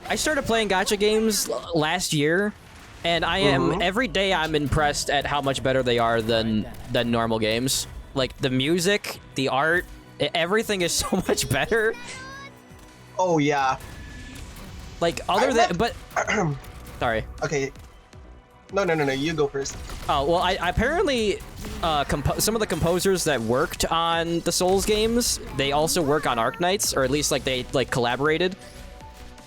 I started playing gacha games last year, and I am every day I'm impressed at how much better they are than normal games. Like the music, the art, everything is so much better. Oh yeah. Like other than but sorry. Okay. No, you go first. Oh, well, I apparently some of the composers that worked on the Souls games, they also work on Arknights, or at least like they like collaborated.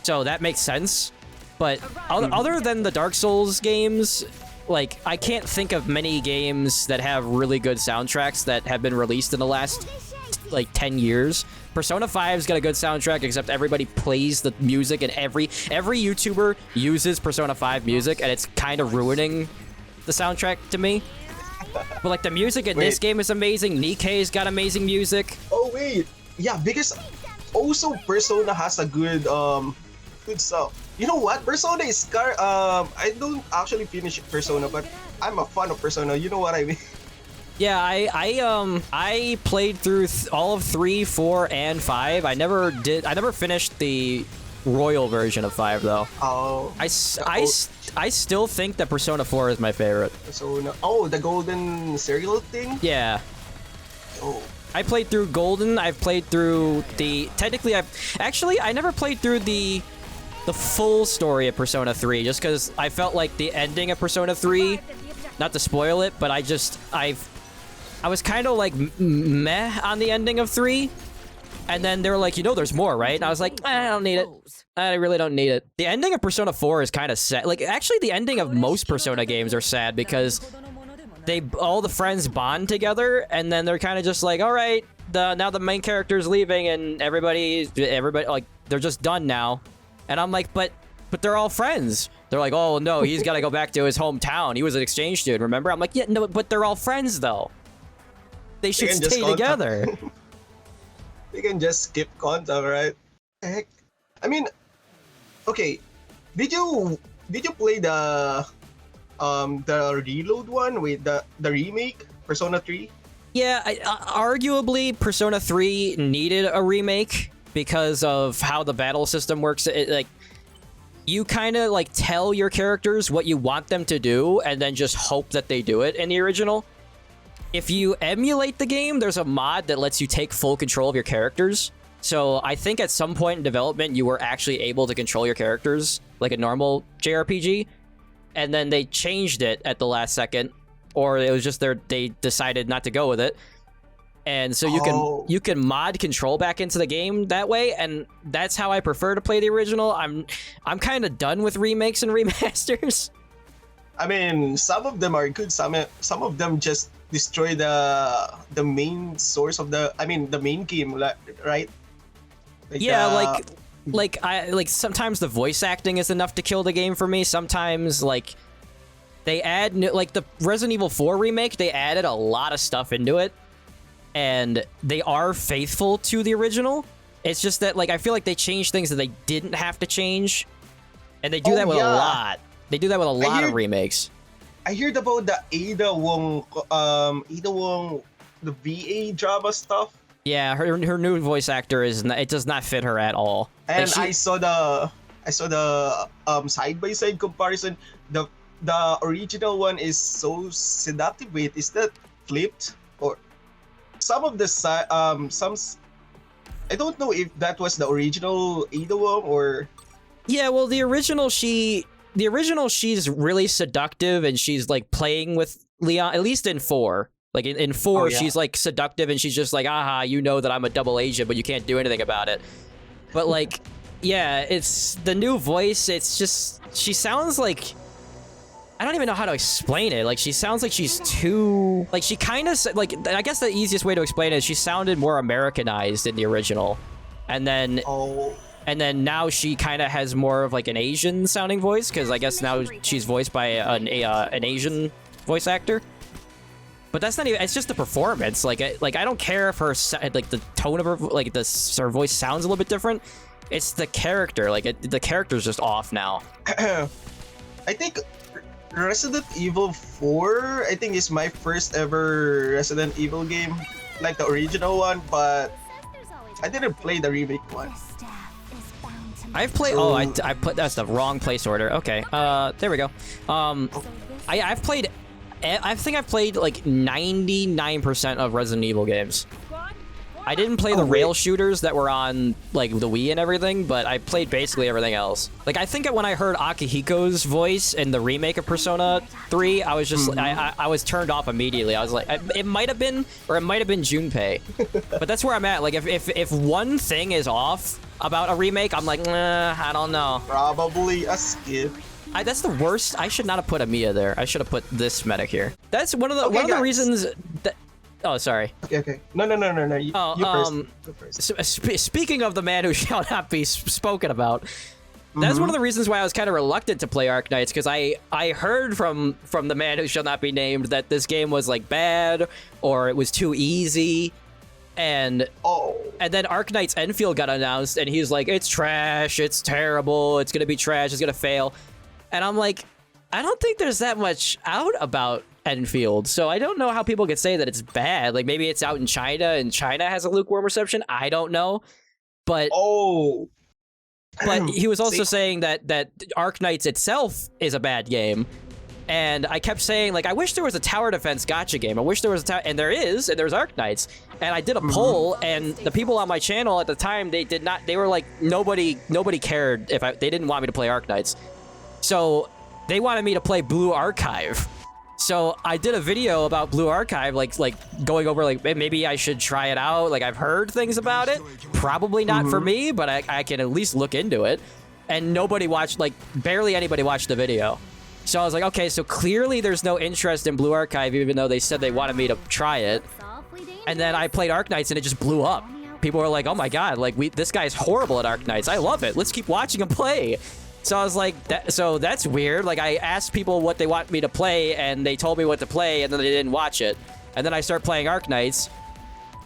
So that makes sense. But other than the Dark Souls games, like I can't think of many games that have really good soundtracks that have been released in the last like 10 years. Persona 5's got a good soundtrack, except everybody plays the music, and every YouTuber uses Persona 5 music, and it's kind of ruining the soundtrack to me. But like the music in this game is amazing. Nikke's got amazing music. Oh wait, yeah, because also Persona has a good good stuff. You know what? Persona is I don't actually finish Persona, but I'm a fan of Persona. You know what I mean? Yeah, I played through all of 3, 4, and 5. I never finished the Royal version of 5 though. Oh. I still think that Persona 4 is my favorite. Persona. Oh, the golden serial thing? Yeah. Oh. I played through Golden. I've played through I never played through the full story of Persona 3 just because I felt like the ending of Persona 3, not to spoil it, but I was kind of like meh on the ending of 3, and then they were like, there's more, right? And I was like, I don't need it. I really don't need it. The ending of Persona 4 is kind of sad. Like, actually, the ending of most Persona games are sad because all the friends bond together, and then they're kind of just like, all right, now the main character's leaving, and everybody, like, they're just done now. And I'm like, but they're all friends. They're like, oh no, he's got to go back to his hometown. He was an exchange student, remember? I'm like, yeah, no, but they're all friends though. They should stay together. They can just skip contact, right? Heck, I mean, okay. Did you play the Reload one with the remake Persona 3? Yeah, arguably Persona 3 needed a remake because of how the battle system works. Like, you kind of like tell your characters what you want them to do and then just hope that they do it in the original. If you emulate the game, there's a mod that lets you take full control of your characters. So I think at some point in development, you were actually able to control your characters like a normal JRPG. And then they changed it at the last second, or it was just they decided not to go with it. And so you can mod control back into the game that way, and that's how I prefer to play the original. I'm kind of done with remakes and remasters. I mean, some of them are good. Some of them just destroy the main source of the main game, right? Like, yeah, like sometimes the voice acting is enough to kill the game for me. Sometimes like they add like the Resident Evil 4 remake, they added a lot of stuff into it, and they are faithful to the original. It's just that like I feel like they changed things that they didn't have to change, and they do that with a lot. They do that with a lot of remakes. I heard about the Ada Wong, the VA drama stuff. Yeah, her new voice actor it does not fit her at all. And like I saw the side by side comparison. The original one is so seductive. Wait, is that flipped? Or some of the some, I don't know if that was the original Ada Wong or. Yeah, well, the original she's really seductive, and she's like playing with Leon, at least in 4. Like in 4, she's like seductive, and she's just like, aha, you know that I'm a double agent, but you can't do anything about it. But like, yeah, it's the new voice. It's just, she sounds like, I don't even know how to explain it. Like, she sounds like she's too, like, she kind of, like, I guess the easiest way to explain it is she sounded more Americanized in the original. And then, and then now she kind of has more of like an Asian sounding voice, because I guess now she's voiced by an Asian voice actor. But that's not even, it's just the performance. Like I don't care if her, like the tone of her, like her voice sounds a little bit different. It's the character, like the character's just off now. I think Resident Evil 4, I think is my first ever Resident Evil game, like the original one, but I didn't play the remake one. I've played. So- Oh, I put that's the wrong place order. Okay. There we go. I've played. I think I've played like 99% of Resident Evil games. I didn't play the rail shooters that were on like the Wii and everything, but I played basically everything else. Like I think when I heard Akihiko's voice in the remake of Persona 3, I was just I was turned off immediately. I was like, it might have been, or it might have been Junpei, but that's where I'm at. Like if one thing is off about a remake, I'm like, nah, I don't know. Probably a skip. That's the worst. I should not have put Amiya there. I should have put this medic here. That's one of the reasons that. Oh, sorry. Okay. No. You first. So, speaking of the man who shall not be spoken about, that's one of the reasons why I was kind of reluctant to play Arknights, because I heard from the man who shall not be named that this game was like bad or it was too easy, and then Arknights Enfield got announced and he's like, it's trash, it's terrible, it's gonna be trash, it's gonna fail, and I'm like, I don't think there's that much out about Enfield, so I don't know how people could say that it's bad. Like maybe it's out in China and China has a lukewarm reception. I don't know, but he was also saying that Arknights itself is a bad game, and I kept saying like I wish there was a tower defense gacha game. I wish there was a tower, and there is, and there's Arknights. And I did a poll, and the people on my channel at the time they did not. They were like nobody cared if they didn't want me to play Arknights, so they wanted me to play Blue Archive. So I did a video about Blue Archive, like going over like maybe I should try it out. Like I've heard things about it, probably not for me, but I can at least look into it. And nobody watched, like barely anybody watched the video. So I was like, okay, so clearly there's no interest in Blue Archive, even though they said they wanted me to try it. And then I played Arknights and it just blew up. People were like, oh my god, like this guy's horrible at Arknights. I love it. Let's keep watching him play. So I was like, so that's weird. Like I asked people what they want me to play, and they told me what to play, and then they didn't watch it. And then I started playing Arknights,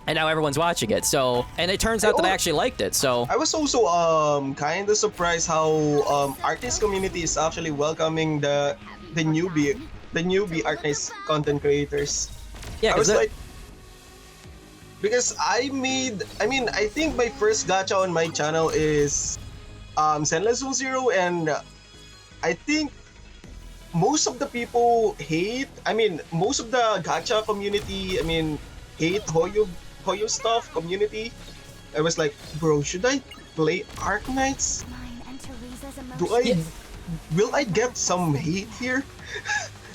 and now everyone's watching it. So, and it turns out that I actually liked it. So I was also kind of surprised how artist community is actually welcoming the newbie Arknights content creators. Yeah, I was like, because I think my first gacha on my channel is Zenless Zone Zero, and I think most of the people hate, most of the gacha community, hate Hoyo stuff community. I was like, bro, should I play Arknights? Will I get some hate here?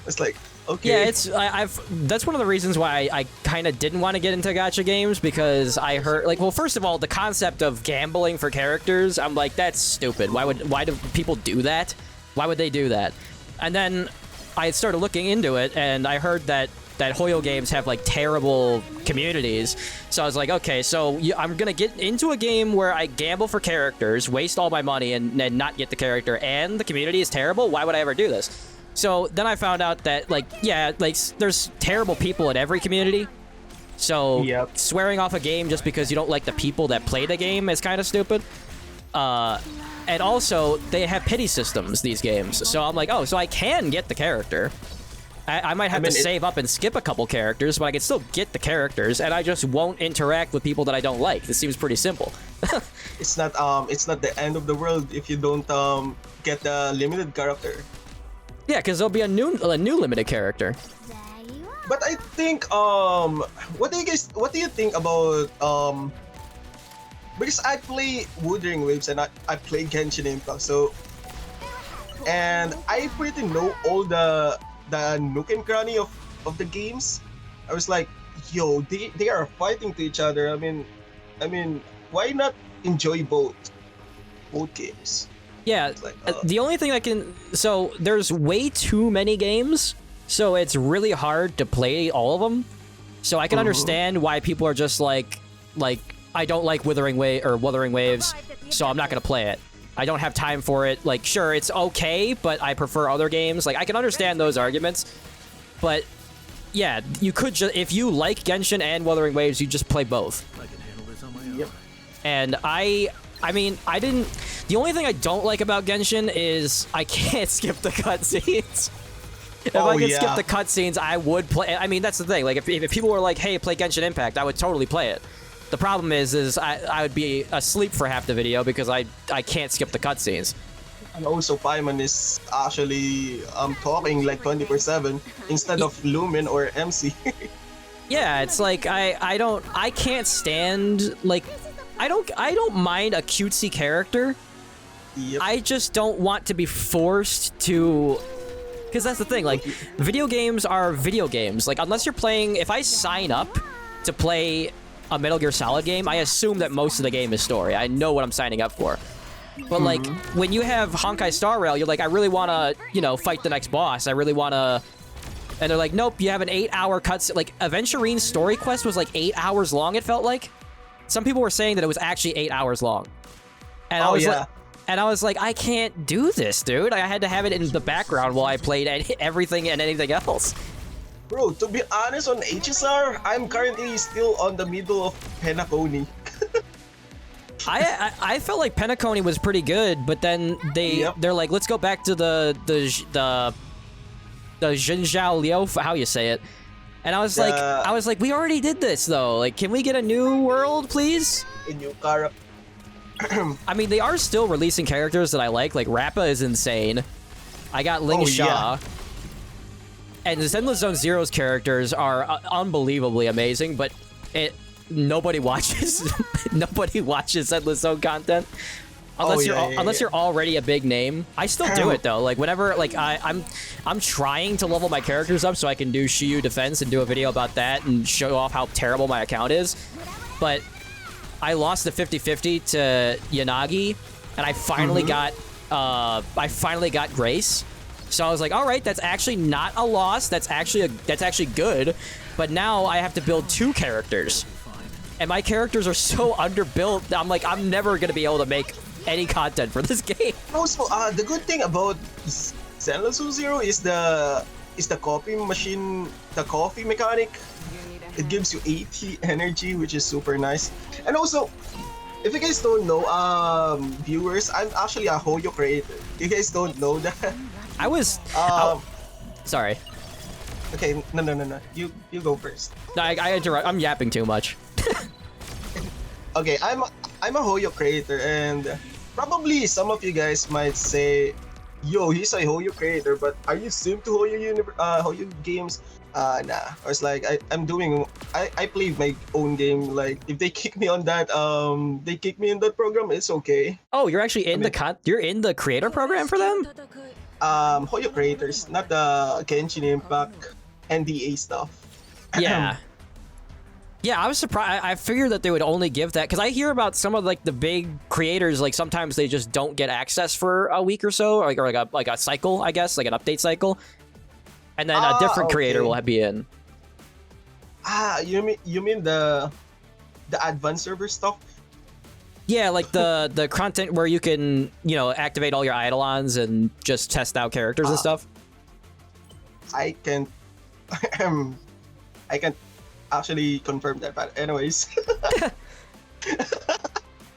It's like, okay. Yeah, that's one of the reasons why I kind of didn't want to get into gacha games, because I heard, like, well, first of all, the concept of gambling for characters, I'm like, that's stupid. Why do people do that? Why would they do that? And then I started looking into it, and I heard that Hoyo games have like terrible communities. So I was like, okay, so I'm gonna get into a game where I gamble for characters, waste all my money, and not get the character, and the community is terrible. Why would I ever do this? So then I found out that, like, yeah, like, there's terrible people in every community. So swearing off a game just because you don't like the people that play the game is kind of stupid. And also, they have pity systems, these games. So I'm like, oh, so I can get the character. I might have to save up and skip a couple characters, but I can still get the characters, and I just won't interact with people that I don't like. This seems pretty simple. It's not the end of the world if you don't get the limited character. Yeah, because there'll be a new limited character. But I think what do you think about because I play Wuthering Waves and I play Genshin Impact, so, and I pretty know all the nook and cranny of the games. I was like, yo, they are fighting to each other. I mean, why not enjoy both games? Yeah, like, the only thing so there's way too many games, so it's really hard to play all of them. So I can understand why people are just like I don't like Wuthering Waves, so I'm not gonna play it. I don't have time for it. Like, sure, it's okay, but I prefer other games. Like, I can understand those arguments, but yeah, you could just, if you like Genshin and Wuthering Waves, you just play both. I can handle this on my own. Yep. And I mean, the only thing I don't like about Genshin is I can't skip the cutscenes. If I could skip the cutscenes, I would play. I mean, that's the thing. Like, if people were like, hey, play Genshin Impact, I would totally play it. The problem is I would be asleep for half the video because I can't skip the cutscenes. And also, Paimon is actually talking like 24/7 instead of Lumen or MC. Yeah, it's like I can't stand like I don't mind a cutesy character. Yep. I just don't want to be forced to, because that's the thing, like video games are video games. Like unless you're playing, if I sign up to play a Metal Gear Solid game, I assume that most of the game is story. I know what I'm signing up for. But like when you have Honkai Star Rail, you're like, I really want to, you know, fight the next boss. I really want to, and they're like, nope, you have an 8-hour cutscene. Like Aventurine's story quest was like 8 hours long. It felt like some people were saying that it was actually 8 hours long, and I was like, I can't do this, dude. I had to have it in the background while I played everything and anything else. Bro, to be honest, on HSR, I'm currently still on the middle of Penacony. I felt like Penacony was pretty good, but then they're like, let's go back to the Zhenjiao Liu, how you say it. And I was like, we already did this though. Like, can we get a new world, please? A new character. I mean, they are still releasing characters that I like. Like Rappa is insane. I got Ling Sha. Yeah. And the Zenless Zone Zero's characters are unbelievably amazing, but nobody watches nobody watches Zenless Zone content unless you're already a big name. I still do it though. Like whenever like I'm trying to level my characters up so I can do Shiyu defense and do a video about that and show off how terrible my account is. But I lost the 50-50 to Yanagi, and I finally got Grace. So I was like, all right, that's actually not a loss. That's actually good. But now I have to build 2 characters, and my characters are so underbuilt. I'm like, I'm never gonna be able to make any content for this game. Also, the good thing about Zenless Zone Zero is the coffee machine, the coffee mechanic. It gives you 80 energy, which is super nice. And also, if you guys don't know, viewers, I'm actually a Hoyo creator. You guys don't know that. I was. Sorry. Okay, no. You go first. No, I interrupt. I'm yapping too much. Okay, I'm a Hoyo creator, and probably some of you guys might say, "Yo, he's a Hoyo creator, but are you sim to Hoyo games?" Nah. I was like, I play my own game. Like, if they kick me on that, they kick me in that program, it's okay. Oh, you're actually in you're in the creator program for them? Hoyo creators, not the Genshin Impact NDA stuff. Yeah. Yeah, I was surprised. I figured that they would only give that, because I hear about some of like the big creators, like sometimes they just don't get access for a week or so, or like a cycle, I guess, like an update cycle. And then a different creator will be in. You mean the advanced server stuff? Yeah, like the content where you can, you know, activate all your eidolons and just test out characters and stuff. I can actually confirm that, but anyways.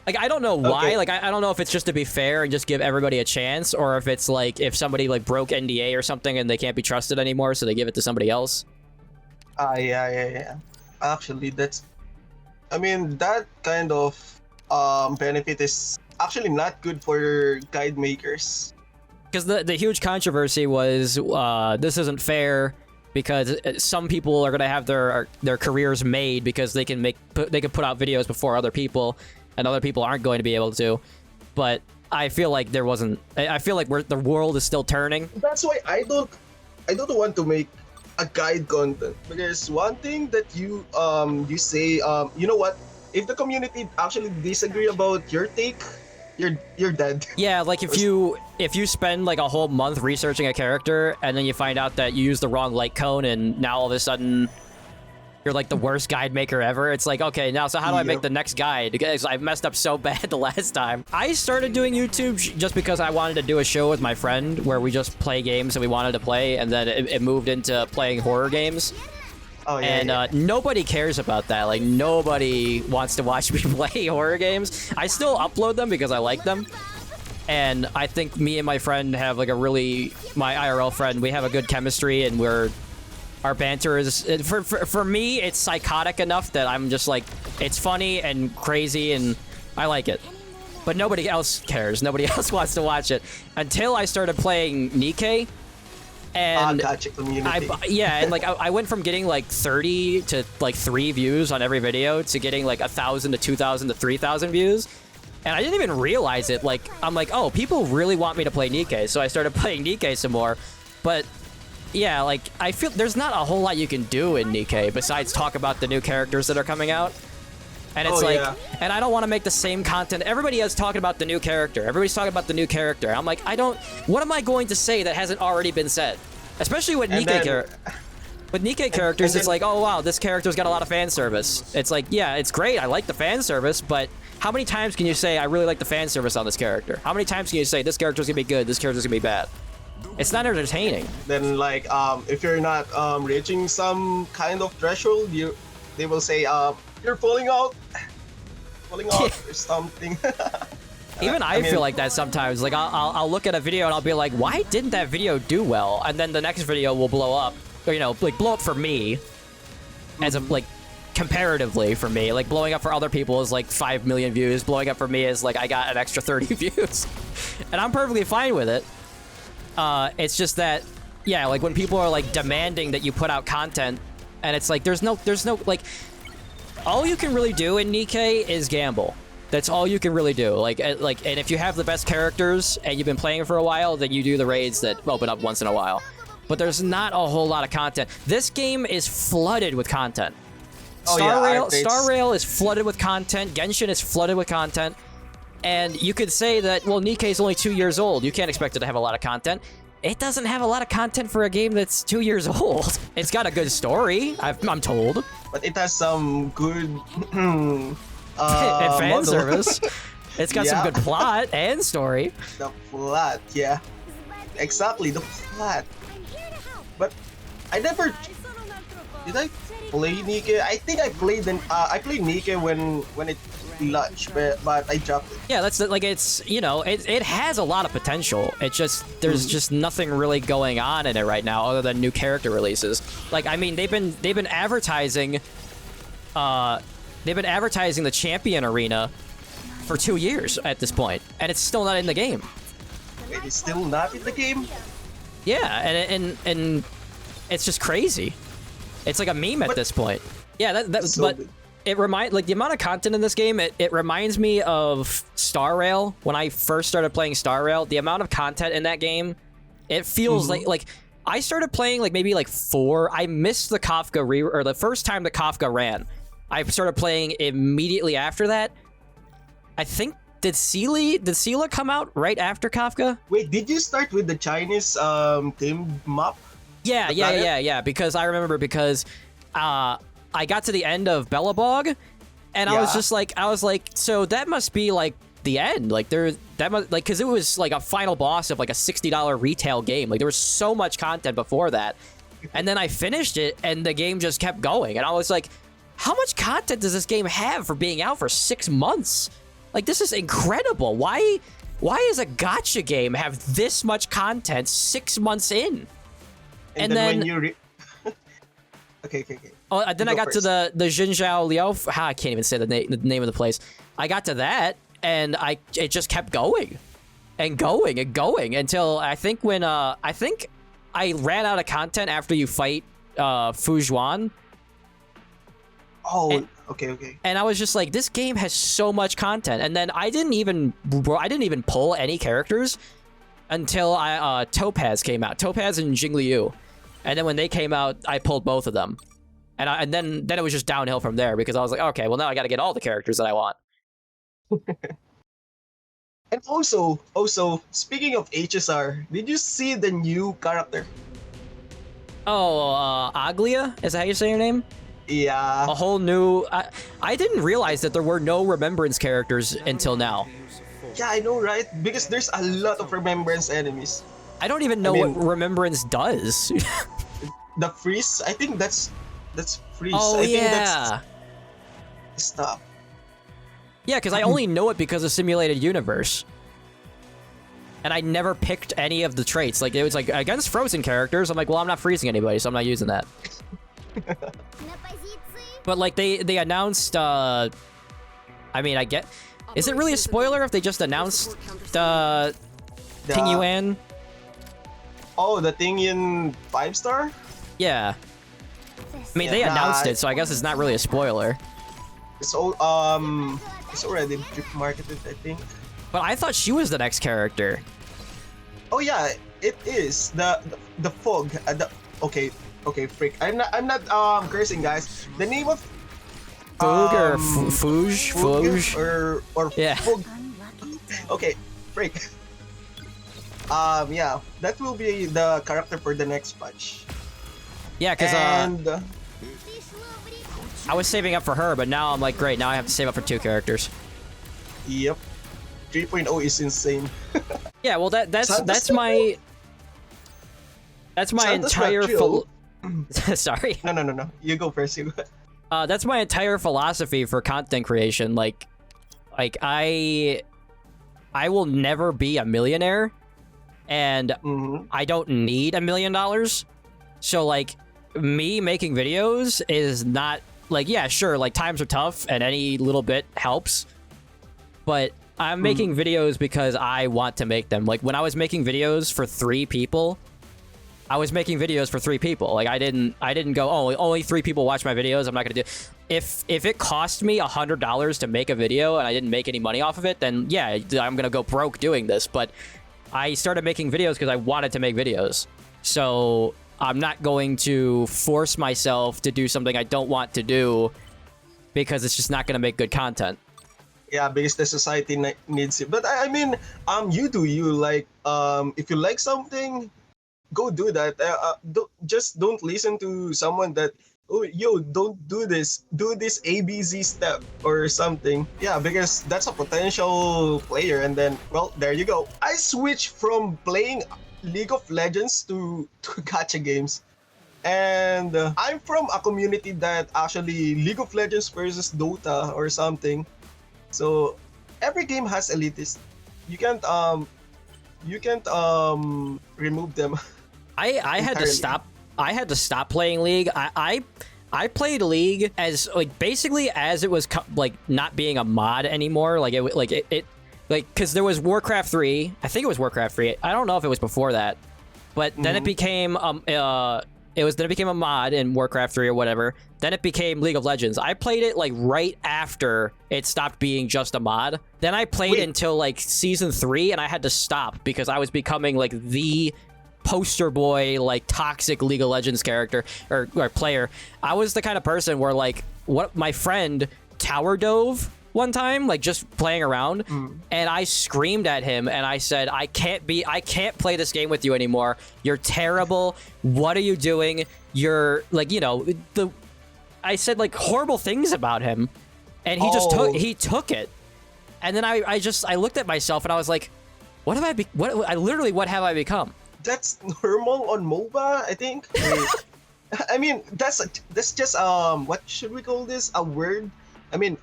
Like, I don't know why. Okay. Like, I don't know if it's just to be fair and just give everybody a chance, or if it's like if somebody like broke NDA or something and they can't be trusted anymore, so they give it to somebody else. Yeah. Actually, I mean, that kind of benefit is actually not good for guide makers. Because the huge controversy was this isn't fair, because some people are gonna have their careers made because they can put out videos before other people, and other people aren't going to be able to. But I feel like there wasn't. I feel like the world is still turning. That's why I don't want to make a guide content, because one thing that you say, you know what? If the community actually disagree about your take, you're dead. Yeah, like if you spend like a whole month researching a character and then you find out that you used the wrong light cone and now all of a sudden you're like the worst guide maker ever. It's like, okay, now so how do I make the next guide? Because I messed up so bad the last time. I started doing YouTube just because I wanted to do a show with my friend where we just play games that we wanted to play, and then it moved into playing horror games. Oh, yeah, and nobody cares about that. Like, nobody wants to watch me play horror games. I still upload them because I like them. And I think me and my friend have like my IRL friend, we have a good chemistry, and we're Our banter is for me, it's psychotic enough that I'm just like, it's funny and crazy and I like it. But nobody else cares. Nobody else wants to watch it until I started playing Nikke. And gotcha, community. and like I went from getting like 30 to like 3 views on every video to getting like 1,000 to 2,000 to 3,000 views. And I didn't even realize it. Like, I'm like, oh, people really want me to play Nikke. So I started playing Nikke some more. But yeah, like, I feel there's not a whole lot you can do in Nikke besides talk about the new characters that are coming out. And it's and I don't want to make the same content. Everybody is talking about the new character. Everybody's talking about the new character. I'm like, what am I going to say that hasn't already been said? Especially with Nikke characters, it's like, oh wow, this character's got a lot of fan service. It's like, yeah, it's great. I like the fan service, but how many times can you say I really like the fan service on this character? How many times can you say this character's gonna be good, this character's gonna be bad? It's not entertaining. Then like, if you're not reaching some kind of threshold, they will say, you're falling out or something. Even I feel like that sometimes. Like I'll look at a video and I'll be like, why didn't that video do well? And then the next video will blow up, or, you know, like blow up for me, as a like comparatively for me. Like blowing up for other people is like 5 million views. Blowing up for me is like I got an extra 30 views, and I'm perfectly fine with it. It's just that, yeah, like when people are like demanding that you put out content, and it's like there's no like. All you can really do in Nikke is gamble. That's all you can really do. Like, and if you have the best characters and you've been playing for a while, then you do the raids that open up once in a while. But there's not a whole lot of content. This game is flooded with content. Star Rail is flooded with content. Genshin is flooded with content. And you could say that, well, Nikke is only 2 years old. You can't expect it to have a lot of content. It doesn't have a lot of content for a game that's 2 years old. It's got a good story, I'm told. But it has some good and fan service. It's got some good plot and story. The plot, yeah. Exactly, the plot. But I never... Did I play Nikke? I think I played Nikke when it launched, but I dropped it. Yeah, that's like, it's, you know, it has a lot of potential. It just, there's just nothing really going on in it right now other than new character releases. Like, I mean, they've been advertising the Champion Arena for 2 years at this point, and it's still not in the game. Wait, it's still not in the game? Yeah, and it's just crazy. It's like a meme at this point. Yeah, but it like the amount of content in this game, it reminds me of Star Rail. When I first started playing Star Rail, the amount of content in that game, it feels like I started playing like maybe like 4. I missed the Kafka or the first time the Kafka ran. I started playing immediately after that. I think did Seela come out right after Kafka? Wait, did you start with the Chinese theme map? Yeah. Because I remember I got to the end of Bellabog, and I was like, so that must be like the end. Like because it was like a final boss of like a $60 retail game. Like there was so much content before that, and then I finished it, and the game just kept going, and I was like, how much content does this game have for being out for 6 months? Like this is incredible. Why does a gacha game have this much content 6 months in? And then when you okay. Oh, then I got to the Jinzhao Liao. I can't even say the name of the place. I got to that, and it just kept going, and going and going until I think I ran out of content after you fight Fu Zhuan. Oh, okay. And I was just like, this game has so much content, and then I didn't even pull any characters until Topaz came out. Topaz and Jingliu. And then when they came out, I pulled both of them. And then it was just downhill from there, because I was like, okay, well now I got to get all the characters that I want. And also, speaking of HSR, did you see the new character? Oh, Aglia? Is that how you say your name? Yeah. A whole new... I didn't realize that there were no Remembrance characters until now. Yeah, I know, right? Because there's a lot of Remembrance enemies. I don't even know what Remembrance does. The freeze? I think that's freeze. Oh, I think that's stuff. Yeah, because I only know it because of Simulated Universe. and I never picked any of the traits. Like, it was like against frozen characters, I'm like, well, I'm not freezing anybody, so I'm not using that. But like they announced, I mean, I get, is it really a spoiler if they just announced the Tingyuan? Oh, the Tingyuan 5-star? Yeah. I mean, they announced it, so I guess it's not really a spoiler. So, it's already drip marketed, I think. But I thought she was the next character. Oh yeah, it is the fog. Okay, freak. I'm not cursing, guys. The name of Fug or Fouge or yeah. Fog. Okay, freak. Yeah, that will be the character for the next patch. Yeah, because I was saving up for her, but now I'm like, great, now I have to save up for 2 characters. Yep. 3.0 is insane. Yeah, well that's my entire sorry. No. You go first. You go. That's my entire philosophy for content creation. Like I will never be a millionaire, and I don't need $1 million. So like, me making videos is not like, yeah, sure, like times are tough and any little bit helps, but I'm making videos because I want to make them. Like, when I was making videos for 3 people, I was making videos for 3 people. Like, I didn't go, oh, only 3 people watch my videos, I'm not gonna do. If it cost me $100 to make a video and I didn't make any money off of it, then yeah, I'm gonna go broke doing this. But I started making videos because I wanted to make videos. So I'm not going to force myself to do something I don't want to do because it's just not gonna make good content. Yeah, because the society needs it. But I mean, you do you. Like, if you like something, go do that. Don't listen to someone that, oh, yo, don't do this. Do this ABZ step or something. Yeah, because that's a potential player. And then, well, there you go. I switched from playing League of Legends to gacha games. And I'm from a community that actually League of Legends versus Dota or something. So every game has elitists. You can't remove them. I had to stop. I had to stop playing League. I played League as like basically as it was like not being a mod anymore. Like it because there was Warcraft 3. I think it was Warcraft 3. I don't know if it was before that, but then it became then it became a mod in Warcraft 3 or whatever. Then it became League of Legends. I played it like right after it stopped being just a mod. Then I played until like season 3 and I had to stop because I was becoming like the poster boy, like toxic League of Legends character or player. I was the kind of person where like what my friend tower dove one time, like just playing around, and I screamed at him and I said, I can't play this game with you anymore. You're terrible. What are you doing? You're like, you know, I said like horrible things about him, and he took it. And then I looked at myself and I was like, what have what have I become? That's normal on MOBA, I think. I mean, that's just what should we call this? A word? I mean,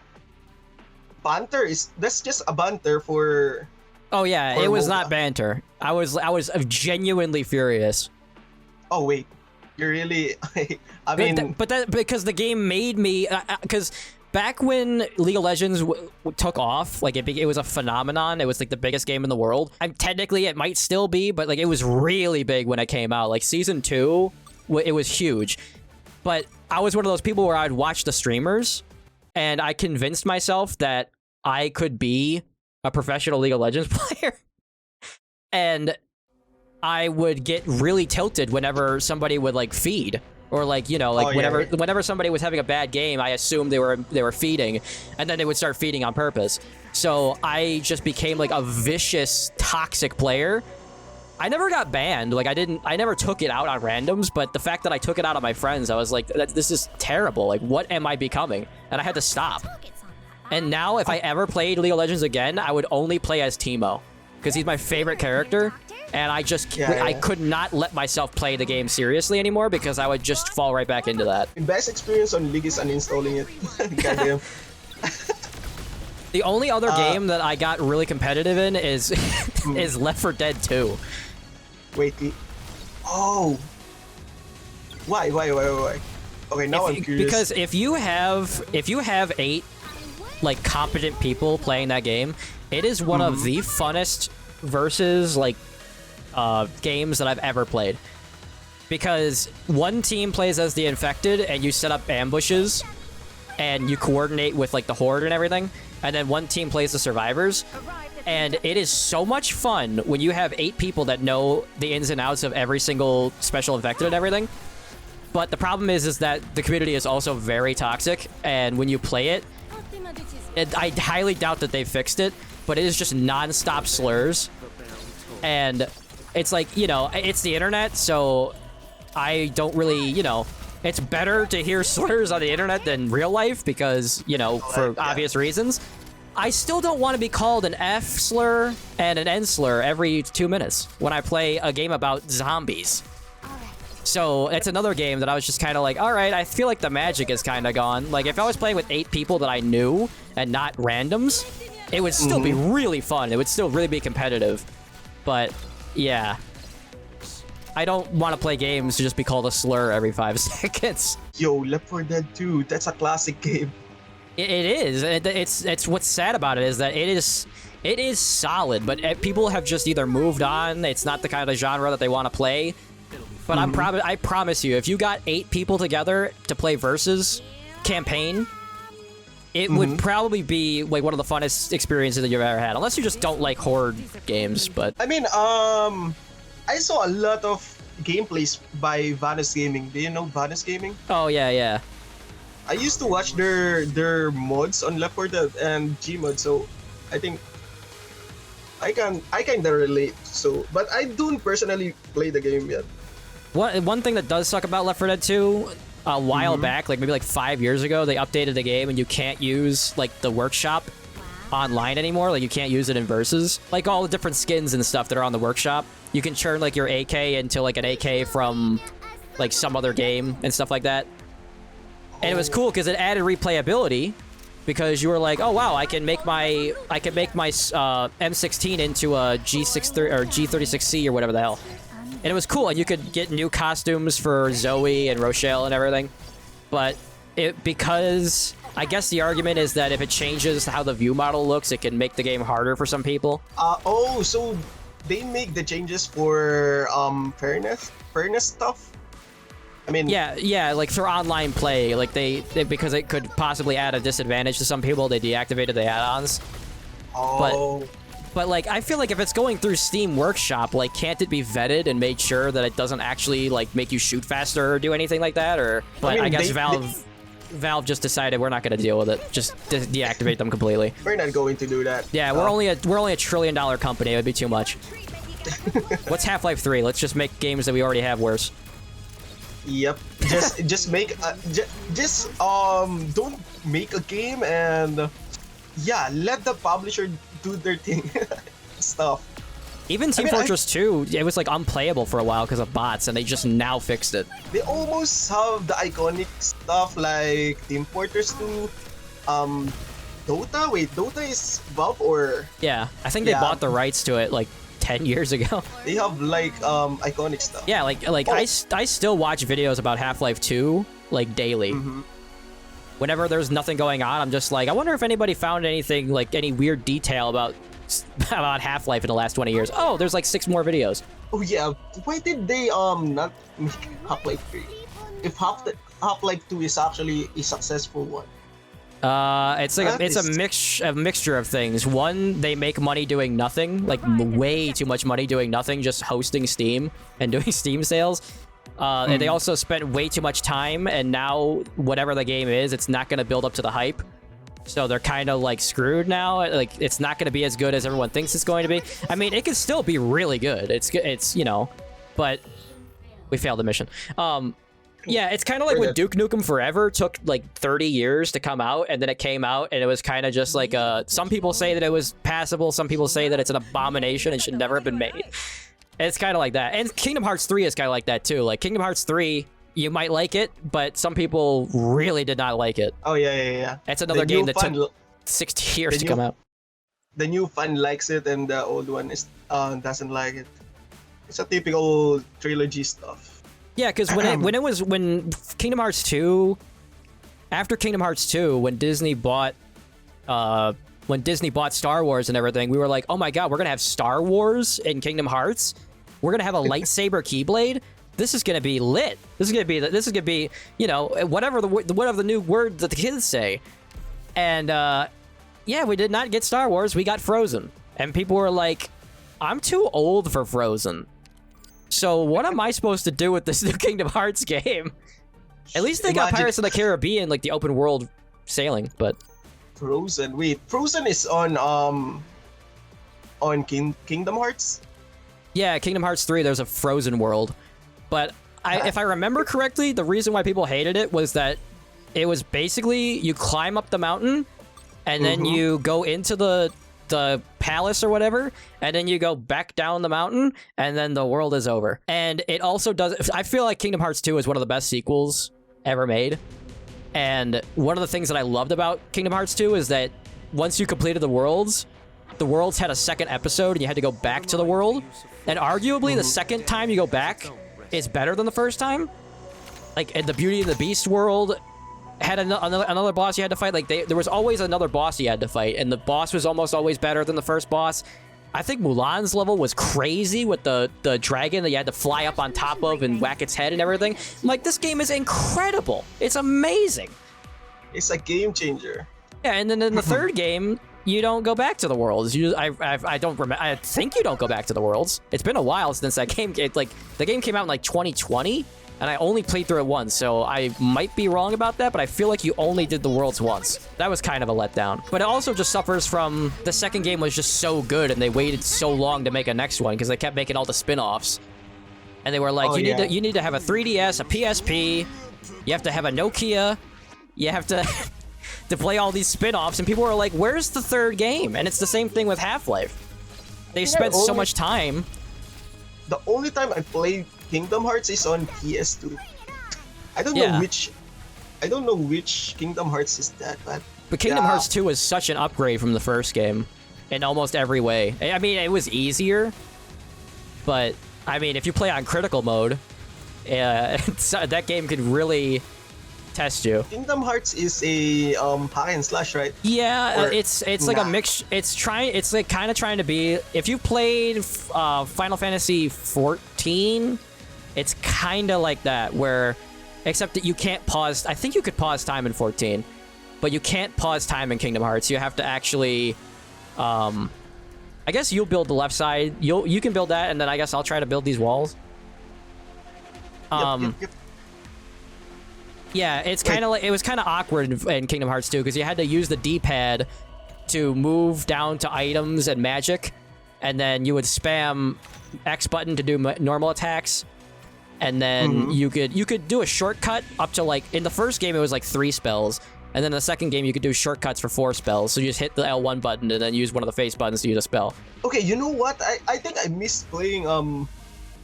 banter that's just a banter for. Oh yeah, it was MOBA. Not banter. I was genuinely furious. Oh wait, you're really? I mean, but that because the game made me because. Back when League of Legends took off, like it was a phenomenon. It was like the biggest game in the world. Technically, it might still be, but like it was really big when it came out. Like season 2, it was huge. But I was one of those people where I'd watch the streamers, and I convinced myself that I could be a professional League of Legends player. And I would get really tilted whenever somebody would like feed. Or like, you know, like whenever somebody was having a bad game, I assumed they were feeding, and then they would start feeding on purpose. So I just became like a vicious, toxic player. I never got banned. Like I never took it out on randoms, but the fact that I took it out on my friends, I was like, this is terrible. Like, what am I becoming? And I had to stop. And now if I ever played League of Legends again, I would only play as Teemo, because he's my favorite character. And I just, I could not let myself play the game seriously anymore because I would just fall right back into that. The best experience on League is uninstalling it. Goddamn. The only other game that I got really competitive in is is Left 4 Dead 2. Wait. Oh. Why? Okay, now I'm curious. Because if you have 8 like competent people playing that game, it is one of the funnest versus like games that I've ever played. Because one team plays as the infected and you set up ambushes and you coordinate with like the horde and everything, and then one team plays the survivors. And it is so much fun when you have 8 people that know the ins and outs of every single special infected and everything. But the problem is that the community is also very toxic, and when you play it, I highly doubt that they fixed it, but it is just non-stop slurs. And it's like, you know, it's the internet, so I don't really, you know, it's better to hear slurs on the internet than real life because, you know, for obvious reasons. I still don't want to be called an F slur and an N slur every 2 minutes when I play a game about zombies. So it's another game that I was just kind of like, all right, I feel like the magic is kind of gone. Like if I was playing with 8 people that I knew and not randoms, it would still be really fun. It would still really be competitive. But yeah, I don't want to play games to just be called a slur every 5 seconds. Yo, Left 4 Dead 2, that's a classic game. It is. It's what's sad about it is that it is solid, but people have just either moved on. It's not the kind of genre that they want to play. But I promise you, if you got 8 people together to play versus campaign, it would probably be like one of the funnest experiences that you've ever had. Unless you just don't like horde games, but I mean, I saw a lot of gameplays by Vanus Gaming. Do you know Vanus Gaming? oh yeah. I used to watch their mods on Left 4 Dead and Gmod, so I think I kinda relate. So, but I don't personally play the game yet. One thing that does suck about Left 4 Dead 2, a while back, like maybe like 5 years ago, they updated the game and you can't use like the workshop online anymore. Like you can't use it in versus. Like all the different skins and stuff that are on the workshop, you can turn like your AK into like an AK from like some other game and stuff like that. And it was cool because it added replayability, because you were like, oh wow, I can make my M16 into a G63 or G36C or whatever the hell. And it was cool, and you could get new costumes for Zoe and Rochelle and everything. But because I guess the argument is that if it changes how the view model looks, it can make the game harder for some people. Oh, so they make the changes for fairness stuff. I mean, yeah, like for online play, like they because it could possibly add a disadvantage to some people, they deactivated the add-ons. Oh. But like, I feel like if it's going through Steam Workshop, like, can't it be vetted and made sure that it doesn't actually like make you shoot faster or do anything like that? Or, but I guess Valve just decided we're not going to deal with it. Just deactivate them completely. We're not going to do that. Yeah, we're only a $1 trillion company. It would be too much. What's Half-Life 3? Let's just make games that we already have worse. Yep. Just make don't make a game and yeah, let the publisher do their thing. Stuff. Even Team Fortress 2, it was like unplayable for a while because of bots, and they just now fixed it. They almost have the iconic stuff like Team Fortress 2, Dota. Wait, Dota is Valve or? Yeah, I think they bought the rights to it like 10 years ago. They have like iconic stuff. Yeah, I still watch videos about Half-Life 2 like daily. Whenever there's nothing going on, I'm just like, I wonder if anybody found anything, like any weird detail about Half-Life in the last 20 years. Oh, there's like 6 more videos. Oh yeah, why did they not make Half-Life 3? If Half-Life 2 is actually a successful one. It's like a mixture of things. One, they make money doing nothing, like way too much money doing nothing, just hosting Steam and doing Steam sales. And they also spent way too much time, and now whatever the game is, it's not going to build up to the hype. So they're kind of like screwed now. Like it's not going to be as good as everyone thinks it's going to be. I mean, it could still be really good. It's you know, but we failed the mission. Yeah, it's kind of like when Duke Nukem Forever took like 30 years to come out, and then it came out, and it was kind of just like some people say that it was passable, some people say that it's an abomination and should never have been made. It's kind of like that. And Kingdom Hearts 3 is kind of like that too. Like Kingdom Hearts 3, you might like it, but some people really did not like it. Oh yeah. It's another game that 60 years to come out. The new fan likes it, and the old one is doesn't like it. It's a typical trilogy stuff. Yeah, because when Kingdom Hearts 2, after Kingdom Hearts 2, when Disney bought Star Wars and everything, we were like, oh my god, we're gonna have Star Wars in Kingdom Hearts. We're gonna have a lightsaber Keyblade. This is gonna be lit. This is gonna be you know, whatever the new word that the kids say. And yeah, we did not get Star Wars. We got Frozen, and people were like, I'm too old for Frozen. So what am I supposed to do with this new Kingdom Hearts game? At least they got Pirates of the Caribbean, like the open world sailing, but Frozen. Wait, Frozen is on Kingdom Hearts? Yeah, Kingdom Hearts 3, there's a Frozen world. But if I remember correctly, the reason why people hated it was that it was basically you climb up the mountain and then you go into the palace or whatever, and then you go back down the mountain, and then the world is over. And it also does... I feel like Kingdom Hearts 2 is one of the best sequels ever made. And one of the things that I loved about Kingdom Hearts 2 is that once you completed the worlds had a second episode, and you had to go back to the world. And arguably, the second time you go back is better than the first time. Like, in the Beauty and the Beast world had another boss you had to fight. Like, there was always another boss you had to fight, and the boss was almost always better than the first boss. I think Mulan's level was crazy with the dragon that you had to fly up on top of and whack its head and everything. I'm like, this game is incredible. It's amazing. It's a game changer. Yeah, and then in the third game, you don't go back to the worlds. I don't remember. I think you don't go back to the worlds. It's been a while since that game. Like, the game came out in like 2020. And I only played through it once, so I might be wrong about that, but I feel like you only did the worlds once. That was kind of a letdown. But it also just suffers from the second game was just so good, and they waited so long to make a next one because they kept making all the spin-offs. And they were like, you need to have a 3DS, a PSP, you have to have a Nokia, you have to to play all these spin-offs, and people were like, where's the third game? And it's the same thing with Half-Life. They spent so much time. The only time I played Kingdom Hearts is on PS2. I don't know which Kingdom Hearts is that, but Kingdom Hearts 2 was such an upgrade from the first game in almost every way. I mean, it was easier, but I mean, if you play on critical mode, that game could really test you. Kingdom Hearts is a hack and slash, right? Yeah, it's like a mix. It's like kind of trying to be. If you played Final Fantasy 14. It's kind of like that, where, except that you can't pause. I think you could pause time in 14, but you can't pause time in Kingdom Hearts. You have to actually, I guess you'll build the left side. You can build that, and then I guess I'll try to build these walls. Yep. Yeah, it's kind of like, it was kind of awkward in Kingdom Hearts 2 because you had to use the D-pad to move down to items and magic, and then you would spam X button to do normal attacks. And then you could do a shortcut up to, like, in the first game it was like 3 spells, and then in the second game you could do shortcuts for 4 spells. So you just hit the L1 button and then use one of the face buttons to use a spell. Okay, you know what? I think I missed playing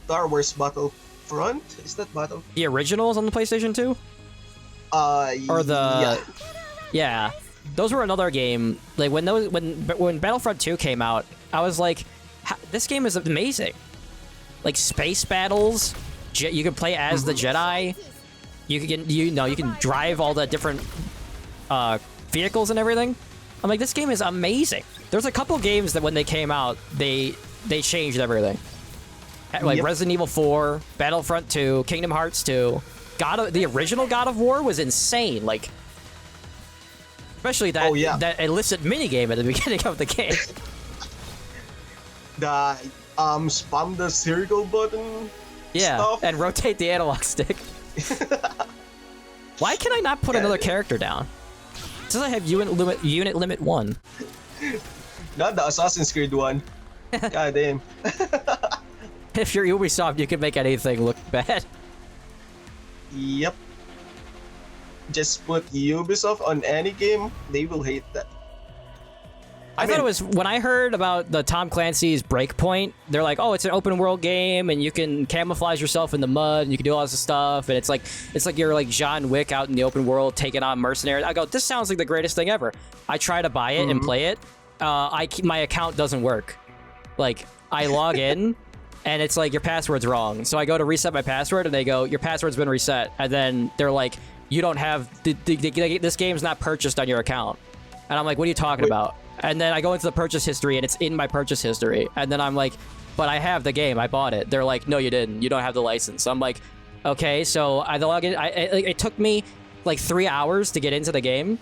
Star Wars Battlefront. Is that Battle? The originals on the PlayStation 2? Or the yeah, those were another game. Like when Battlefront 2 came out, I was like, this game is amazing. Like space battles. You can play as the Jedi. You can drive all the different vehicles and everything. I'm like, this game is amazing. There's a couple games that when they came out, they changed everything. Like Resident Evil 4, Battlefront 2, Kingdom Hearts 2, the original God of War was insane. Like, especially that illicit minigame at the beginning of the game. The spam the circle button. Yeah, stuff. And rotate the analog stick. Why can I not put another character down? It says I have unit limit 1. Not the Assassin's Creed one. God damn. If you're Ubisoft, you can make anything look bad. Yep. Just put Ubisoft on any game, they will hate that. I thought it was, when I heard about the Tom Clancy's Breakpoint, they're like, oh, it's an open world game and you can camouflage yourself in the mud and you can do all this stuff, and it's like you're like John Wick out in the open world taking on mercenaries. I go, this sounds like the greatest thing ever. I try to buy it and play it. My account doesn't work. Like, I log in and it's like, your password's wrong. So I go to reset my password and they go, your password's been reset. And then they're like, you don't have, this game's not purchased on your account. And I'm like, what are you talking about? And then I go into the purchase history and it's in my purchase history. And then I'm like, but I have the game. I bought it. They're like, no, you didn't. You don't have the license. So I'm like, okay. So I log in. It took me like 3 hours to get into the game.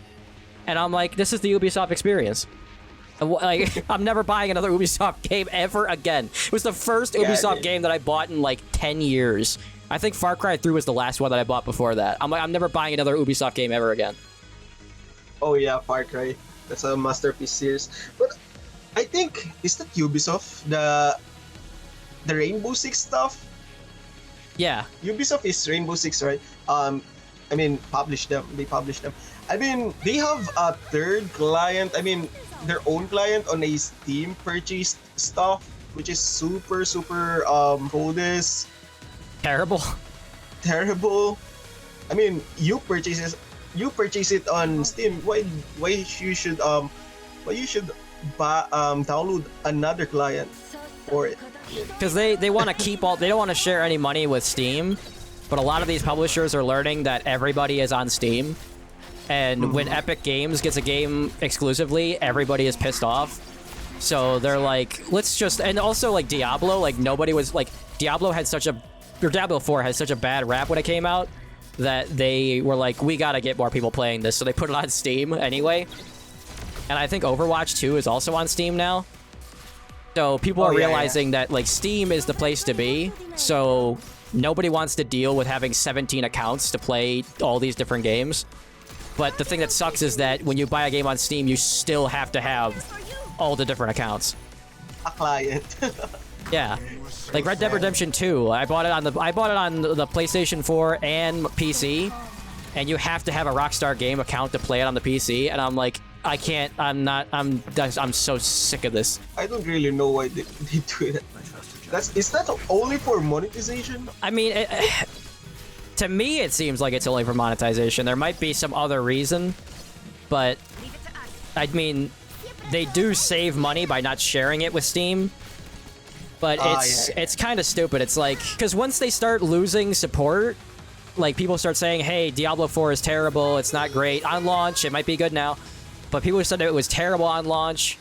And I'm like, this is the Ubisoft experience. Like, I'm never buying another Ubisoft game ever again. It was the first Ubisoft game that I bought in like 10 years. I think Far Cry 3 was the last one that I bought before that. I'm like, I'm never buying another Ubisoft game ever again. Oh yeah, Far Cry. That's a masterpiece series. But I think, is that Ubisoft? The Rainbow Six stuff? Yeah. Ubisoft is Rainbow Six, right? I mean, publish them. They publish them. I mean, they have a third client. I mean, their own client on a Steam purchased stuff, which is super coldest. Terrible. I mean, you purchase it on Steam. Why you should download another client for it? Because they want to keep all, they don't want to share any money with Steam, but a lot of these publishers are learning that everybody is on Steam, and when Epic Games gets a game exclusively, everybody is pissed off. So they're like, let's just, and also like Diablo, like nobody was like, Diablo 4 had such a bad rap when it came out that they were like, we gotta get more people playing this, so they put it on Steam anyway. And I think Overwatch 2 is also on Steam now. So people are realizing that like Steam is the place to be, so nobody wants to deal with having 17 accounts to play all these different games. But the thing that sucks is that when you buy a game on Steam, you still have to have all the different accounts. A client. Yeah, like Red Dead Redemption 2. I bought it on the PlayStation 4 and PC, and you have to have a Rockstar Game account to play it on the PC. And I'm like, I can't. I'm so sick of this. I don't really know why they do that. Is that only for monetization? I mean, to me, it seems like it's only for monetization. There might be some other reason, but I mean, they do save money by not sharing it with Steam. But it's kind of stupid. It's like, because once they start losing support, like people start saying, hey, Diablo 4 is terrible, it's not great on launch, it might be good now, but people said it was terrible on launch,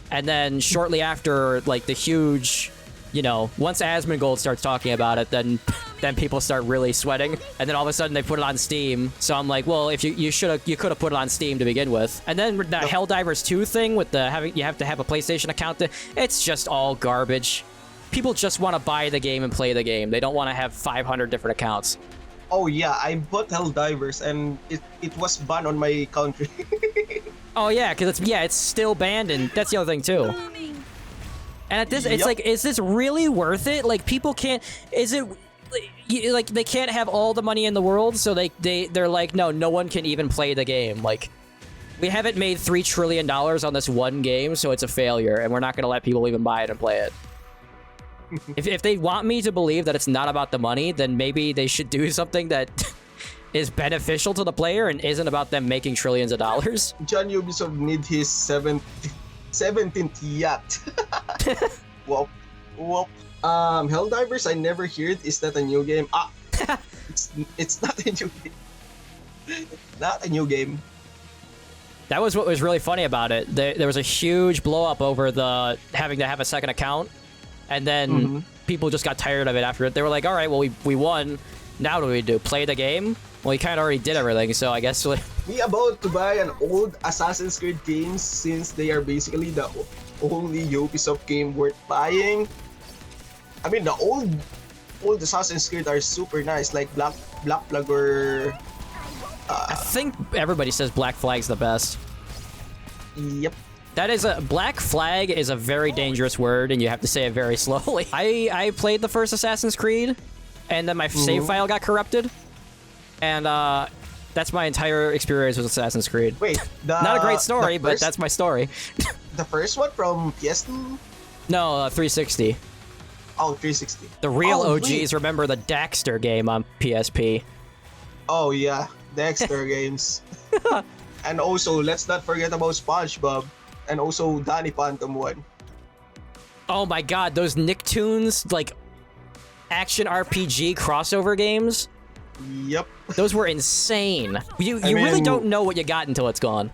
and then shortly after, like the huge, you know, once Asmongold starts talking about it, then people start really sweating, and then all of a sudden they put it on Steam. So I'm like, well, if you could have put it on Steam to begin with. And then the Helldivers 2 thing with the you have to have a PlayStation account, it's just all garbage. People just want to buy the game and play the game. They don't want to have 500 different accounts. Oh yeah, I bought Helldivers and it was banned on my country. Oh yeah, because it's still banned, and that's the other thing too. And at this, it's like, is this really worth it? Like, people can't. Is it like they can't have all the money in the world? So they're like, no one can even play the game. Like, we haven't made $3 trillion on this one game, so it's a failure, and we're not going to let people even buy it and play it. If they want me to believe that it's not about the money, then maybe they should do something that is beneficial to the player and isn't about them making trillions of dollars. John Ubisoft need his 17th yacht. Whoop. Helldivers, I never heard. Is that a new game? It's not a new game. Not a new game. That was what was really funny about it. There was a huge blow up over the having to have a second account. And then people just got tired of it after it. They were like, all right, well, we won. Now what do we do? Play the game? Well, we kind of already did everything, so I guess... We about to buy an old Assassin's Creed game since they are basically the only Ubisoft game worth buying. I mean, the old Assassin's Creed are super nice, like Black Flag or... I think everybody says Black Flag's the best. Yep. That is Black Flag is a very dangerous word, and you have to say it very slowly. I played the first Assassin's Creed, and then my save file got corrupted, and that's my entire experience with Assassin's Creed. Wait, not a great story, but that's my story. the first one from PS2? No, 360. Oh, 360. The real Oh, OGs wait. remember the Daxter game on PSP. Oh yeah, Daxter games. And also, let's not forget about SpongeBob. And also Danny Phantom 1. Oh my god, those Nicktoons, like, action RPG crossover games? Yep. Those were insane. You really mean- don't know what you got until it's gone.